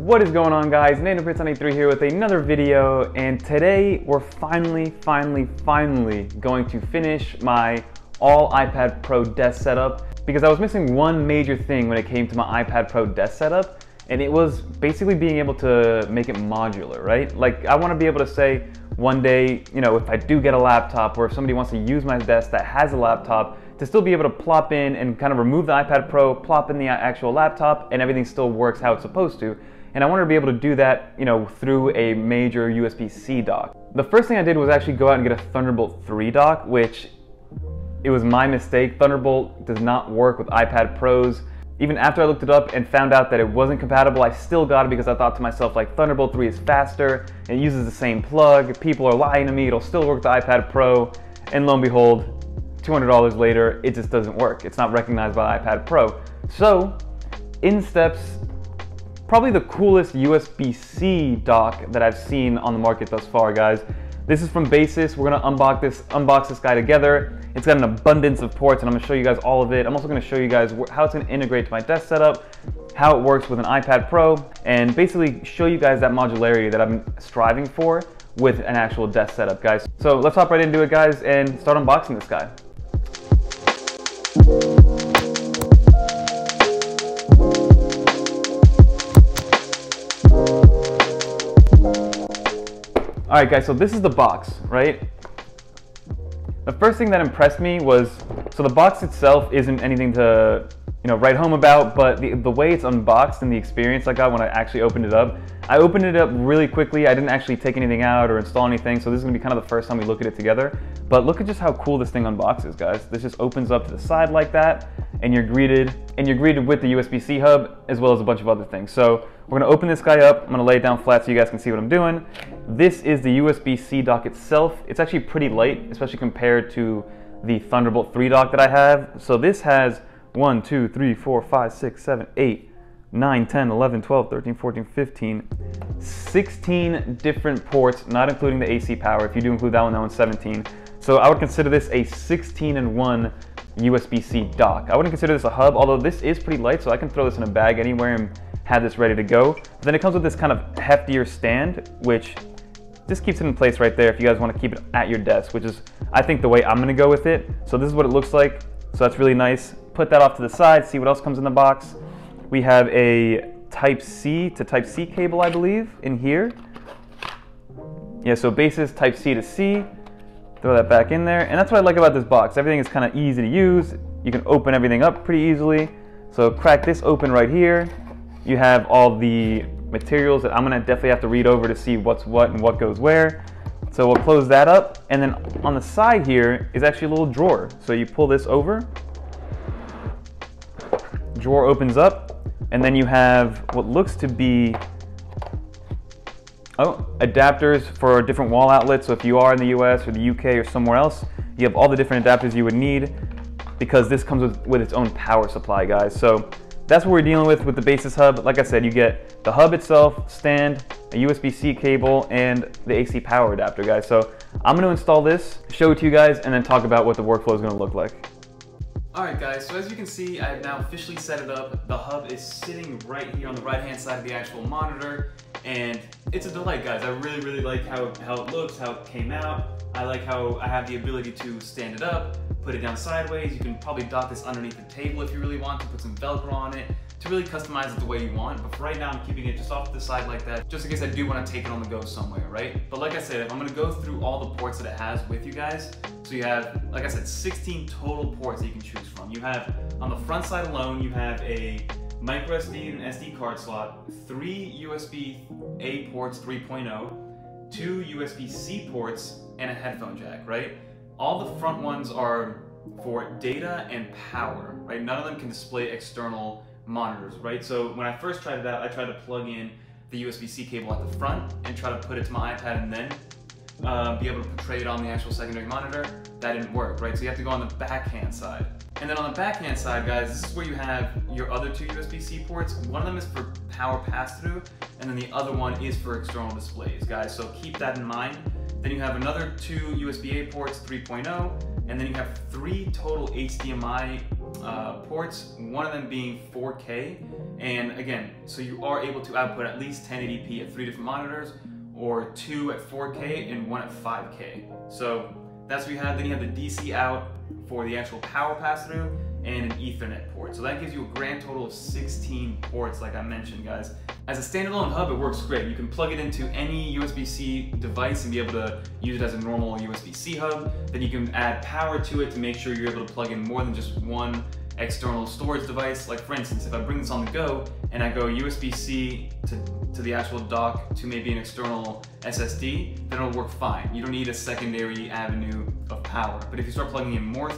What is going on, guys? NativePrince93 here with another video, and today we're finally going to finish my all iPad Pro desk setup, because I was missing one major thing when it came to my iPad Pro desk setup, and it was basically being able to make it modular, right? Like, I want to be able to say one day, you know, if I do get a laptop, or if somebody wants to use my desk that has a laptop, to still be able to plop in and kind of remove the iPad Pro, plop in the actual laptop, and everything still works how it's supposed to. And I wanted to be able to do that, you know, through a major USB-C dock. The first thing I did was actually go out and get a Thunderbolt 3 dock, which it was my mistake. Thunderbolt does not work with iPad Pros. Even after I looked it up and found out that it wasn't compatible, I still got it because I thought to myself, like, Thunderbolt 3 is faster, it uses the same plug, people are lying to me, it'll still work with the iPad Pro, and lo and behold, $200 later, it just doesn't work. It's not recognized by the iPad Pro. So, in steps probably the coolest USB-C dock that I've seen on the market thus far, guys. This is from Baseus. We're gonna unbox this guy together. It's got an abundance of ports, and I'm gonna show you guys all of it. I'm also gonna show you guys how it's gonna integrate to my desk setup, how it works with an iPad Pro, and basically show you guys that modularity that I've been striving for with an actual desk setup, guys. So let's hop right into it, guys, and start unboxing this guy. Alright guys, so this is the box, right? The first thing that impressed me was, so the box itself isn't anything to, you know, write home about, but the way it's unboxed and the experience I got when I actually opened it up. I opened it up really quickly. I didn't actually take anything out or install anything, so this is gonna be kind of the first time we look at it together. But look at just how cool this thing unboxes, guys. This just opens up to the side like that, and you're greeted with the USB-C hub, as well as a bunch of other things. So we're gonna open this guy up. I'm gonna lay it down flat so you guys can see what I'm doing. This is the USB-C dock itself. It's actually pretty light, especially compared to the Thunderbolt 3 dock that I have. So this has 1, 2, 3, 4, 5, 6, 7, 8, 9, 10, 11, 12, 13, 14, 15, 16 different ports, not including the AC power. If you do include that one's 17. So I would consider this a 16-in-1 USB-C dock. I wouldn't consider this a hub, although this is pretty light, so I can throw this in a bag anywhere and have this ready to go. But then it comes with this kind of heftier stand, which just keeps it in place right there if you guys want to keep it at your desk, which is, I think, the way I'm going to go with it. So this is what it looks like. So that's really nice. Put that off to the side, see what else comes in the box. We have a Type-C to Type-C cable, I believe, in here. Yeah, so Baseus Type-C to C. Throw that back in there, and that's what I like about this box. Everything is kind of easy to use. You can open everything up pretty easily. So crack this open right here. You have all the materials that I'm gonna definitely have to read over to see what's what and what goes where. So we'll close that up, and then on the side here is actually a little drawer. So you pull this over, drawer opens up, and then you have what looks to be adapters for different wall outlets. So if you are in the US or the UK or somewhere else, you have all the different adapters you would need, because this comes with its own power supply, guys. So that's what we're dealing with the Baseus hub. Like I said, you get the hub itself, stand, a USB-C cable, and the AC power adapter, guys. So I'm gonna install this, show it to you guys, and then talk about what the workflow is gonna look like. Alright guys, so as you can see, I have now officially set it up. The hub is sitting right here on the right hand side of the actual monitor, and it's a delight, guys. I really like how it looks, how it came out. I like how I have the ability to stand it up, put it down sideways. You can probably dock this underneath the table if you really want to, put some Velcro on it to really customize it the way you want. But for right now, I'm keeping it just off to the side like that, just in case I do want to take it on the go somewhere, right? But like I said, I'm gonna go through all the ports that it has with you guys. So you have, like I said, 16 total ports that you can choose from. You have, on the front side alone, you have a micro SD and SD card slot, 3 USB-A ports 3.0, 2 USB-C ports, and a headphone jack, right? All the front ones are for data and power, right? None of them can display external monitors, right? So when I first tried it out, I tried to plug in the USB-C cable at the front and try to put it to my iPad and then be able to portray it on the actual secondary monitor. That didn't work, right? So you have to go on the backhand side. And then on the backhand side, guys, this is where you have your other 2 USB-C ports. One of them is for power pass-through, and then the other one is for external displays, guys. So keep that in mind. Then you have another 2 USB-A ports 3.0, and then you have 3 total HDMI ports, one of them being 4K. And again, so you are able to output at least 1080p at 3 different monitors, or 2 at 4K and 1 at 5K. So that's what you have. Then you have the DC out for the actual power pass-through and an Ethernet port. So that gives you a grand total of 16 ports, like I mentioned, guys. As a standalone hub, it works great. You can plug it into any USB-C device and be able to use it as a normal USB-C hub. Then you can add power to it to make sure you're able to plug in more than just one external storage device. Like for instance, if I bring this on the go and I go USB-C to the actual dock to maybe an external SSD, then it'll work fine. You don't need a secondary avenue of power. But if you start plugging in more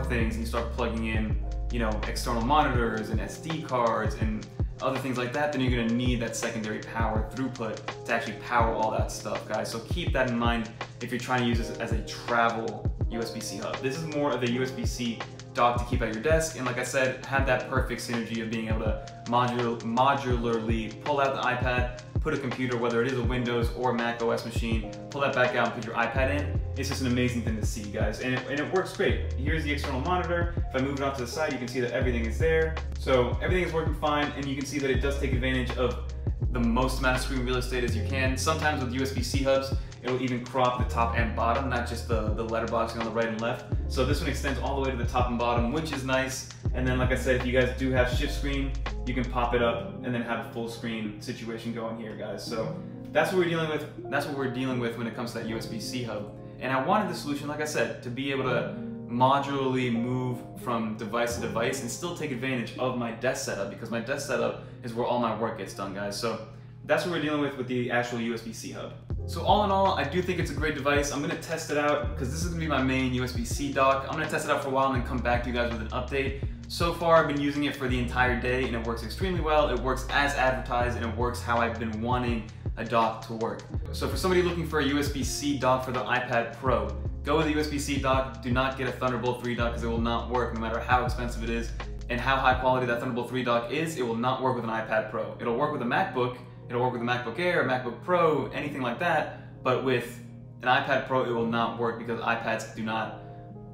things and you start plugging in, you know, external monitors and SD cards and other things like that, then you're gonna need that secondary power throughput to actually power all that stuff, guys. So keep that in mind if you're trying to use this as a travel USB-C hub. This is more of a USB-C dock to keep at your desk, and like I said, have that perfect synergy of being able to modularly pull out the iPad, put a computer, whether it is a Windows or Mac OS machine, pull that back out and put your iPad in. It's just an amazing thing to see, guys, and it works great. Here's the external monitor. If I move it off to the side, you can see that everything is there. So everything is working fine, and you can see that it does take advantage of the most amount of screen real estate as you can. Sometimes with USB-C hubs, it'll even crop the top and bottom, not just the letterboxing on the right and left. So this one extends all the way to the top and bottom, which is nice. And then, like I said, if you guys do have shift screen, you can pop it up and then have a full screen situation going here, guys. So that's what we're dealing with. That's what we're dealing with when it comes to that USB-C hub. And I wanted the solution, like I said, to be able to modularly move from device to device and still take advantage of my desk setup, because my desk setup is where all my work gets done, guys. So that's what we're dealing with the actual USB-C hub. So all in all, I do think it's a great device. I'm gonna test it out because this is gonna be my main USB-C dock. I'm gonna test it out for a while and then come back to you guys with an update. So far, I've been using it for the entire day and it works extremely well. It works as advertised and it works how I've been wanting a dock to work. So for somebody looking for a USB-C dock for the iPad Pro, go with a USB-C dock. Do not get a Thunderbolt 3 dock because it will not work no matter how expensive it is and how high quality that Thunderbolt 3 dock is. It will not work with an iPad Pro. It'll work with a MacBook. It'll work with a MacBook Air, a MacBook Pro, anything like that. But with an iPad Pro, it will not work because iPads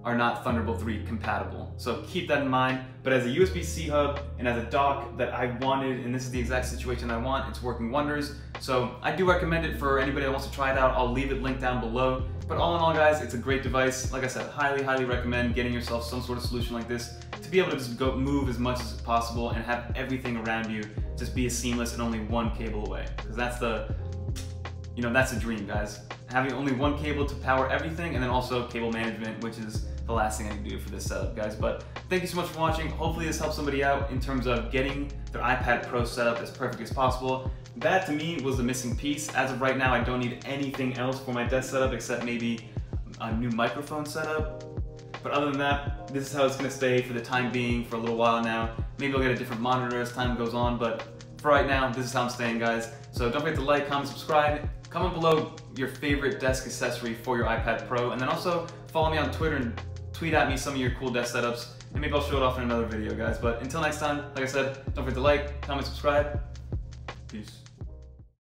are not Thunderbolt 3 compatible. So keep that in mind. But as a USB-C hub and as a dock that I wanted, and this is the exact situation I want, it's working wonders. So I do recommend it for anybody that wants to try it out. I'll leave it linked down below. But all in all, guys, it's a great device. Like I said, highly, highly recommend getting yourself some sort of solution like this to be able to just go move as much as possible and have everything around you just be as seamless and only one cable away. Because that's the, you know, that's the dream, guys. Having only one cable to power everything, and then also cable management, which is the last thing I can do for this setup, guys. But thank you so much for watching. Hopefully this helps somebody out in terms of getting their iPad Pro setup as perfect as possible. That to me was the missing piece. As of right now, I don't need anything else for my desk setup except maybe a new microphone setup. But other than that, this is how it's gonna stay for the time being, for a little while now. Maybe I'll get a different monitor as time goes on, but for right now, this is how I'm staying, guys. So don't forget to like, comment, subscribe. Comment below your favorite desk accessory for your iPad Pro, and then also follow me on Twitter and tweet at me some of your cool desk setups, and maybe I'll show it off in another video, guys. But until next time, like I said, don't forget to like, comment, subscribe. Peace.